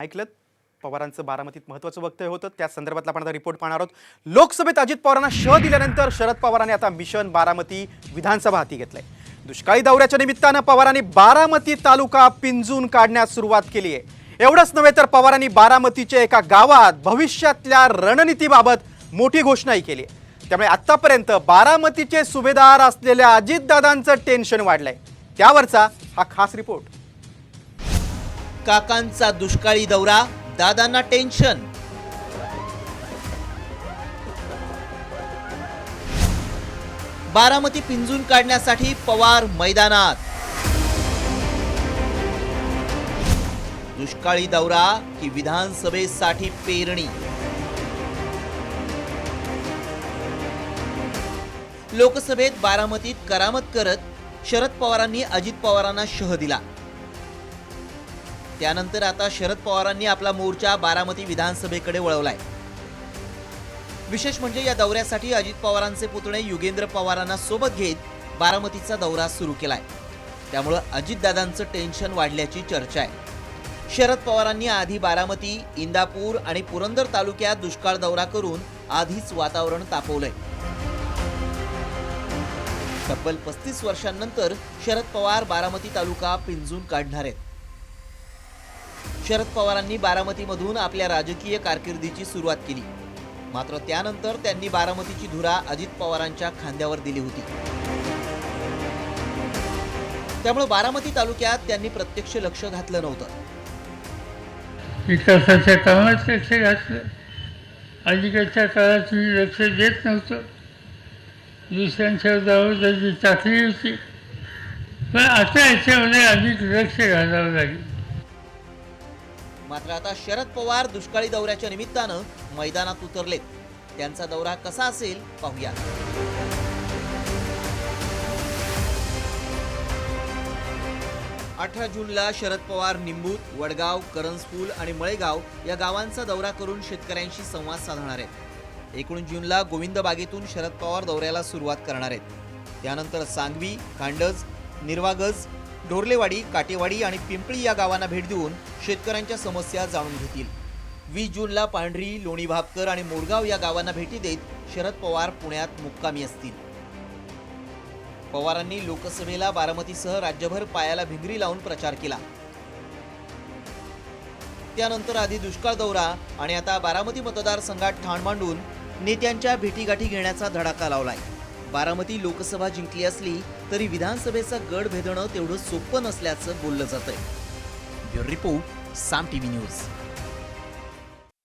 ऐकलं पवारांचं बारामतीत महत्त्वाचं वक्तव्य होतं. त्या संदर्भातला आपण आता रिपोर्ट पाहणार आहोत. लोकसभेत अजित पवारांना शह दिल्यानंतर शरद पवारांनी आता मिशन बारामती विधानसभा हाती घेतलंय. दुष्काळी दौऱ्याच्या निमित्तानं पवारांनी बारामती तालुका पिंजून काढण्यास सुरुवात केली आहे. एवढंच नव्हे तर पवारांनी बारामतीच्या एका गावात भविष्यातल्या रणनीतीबाबत मोठी घोषणाही केली आहे. त्यामुळे आतापर्यंत बारामतीचे सुभेदार असलेल्या अजितदादांचं टेन्शन वाढलंय. त्यावरचा हा खास रिपोर्ट. काकांचा दुष्काळी दौरा, दादांना टेन्शन. बारामती पिंजून काढण्यासाठी पवार मैदानात. दुष्काळी दौरा की विधानसभेसाठी पेरणी. लोकसभेत बारामतीत करामत करत शरद पवारांनी अजित पवारांना शह दिला. त्यानंतर आता शरद पवारांनी आपला मोर्चा बारामती विधानसभेकडे वळवलाय. विशेष म्हणजे या दौऱ्यासाठी अजित पवारांचे पुतणे युगेंद्र पवारांना सोबत घेत बारामतीचा दौरा सुरू केलाय. त्यामुळे अजितदादांचं टेन्शन वाढल्याची चर्चा आहे. शरद पवारांनी आधी बारामती, इंदापूर आणि पुरंदर तालुक्यात दुष्काळ दौरा करून आधीच वातावरण तापवलंय. तब्बल 35 वर्षांनंतर शरद पवार बारामती तालुका पिंजून काढणार आहेत. शरद पवारांनी बारामतीमधून आपल्या राजकीय कारकिर्दीची सुरुवात केली. मात्र त्यानंतर त्यांनी बारामतीची धुरा अजित पवारांच्या खांद्यावर दिली होती. त्यामुळे बारामती तालुक्यात त्यांनी प्रत्यक्ष लक्ष घातलं नव्हतं. विकासाच्या कामात लक्ष घातलं. अलीकडच्या काळात मी लक्ष देत नव्हतं. दुसऱ्यांच्या जबाबदारीची चाकरी होती. पण आता याच्यामध्ये अधिक लक्ष घालावं लागेल. मात्र आता शरद पवार दुष्काळी दौऱ्याच्या निमित्तानं मैदानात उतरलेत. त्यांचा दौरा कसा असेल पाहूया. 18 जूनला शरद पवार निंबूत, वडगाव, करंजपूल आणि मळेगाव या गावांचा दौरा करून शेतकऱ्यांशी संवाद साधणार आहेत. 19 जूनला गोविंदबागेतून शरद पवार दौऱ्याला सुरुवात करणार आहेत. त्यानंतर सांगवी, कांडज, निर्वागज, ढोरलेवाडी, काटेवाडी आणि पिंपळी या गावांना भेट देऊन शेतकऱ्यांच्या समस्या जाणून घेतील. 20 जूनला पांढरी, लोणी भापकर आणि मोरगाव या गावांना भेटी देत शरद पवार पुण्यात मुक्कामी असतील. पवारांनी लोकसभेला बारामतीसह राज्यभर पायाला भिंगरी लावून प्रचार केला. त्यानंतर आधी दुष्काळ दौरा आणि आता बारामती मतदारसंघात ठाण मांडून नेत्यांच्या भेटीगाठी घेण्याचा धडाका लावलाय. बारामती लोकसभा जिंकली असली तरी विधानसभेचा गड भेदणं तेवढं सोपं नसल्याचं बोललं जातंय. ब्युरो रिपोर्ट, साम टीव्ही न्यूज.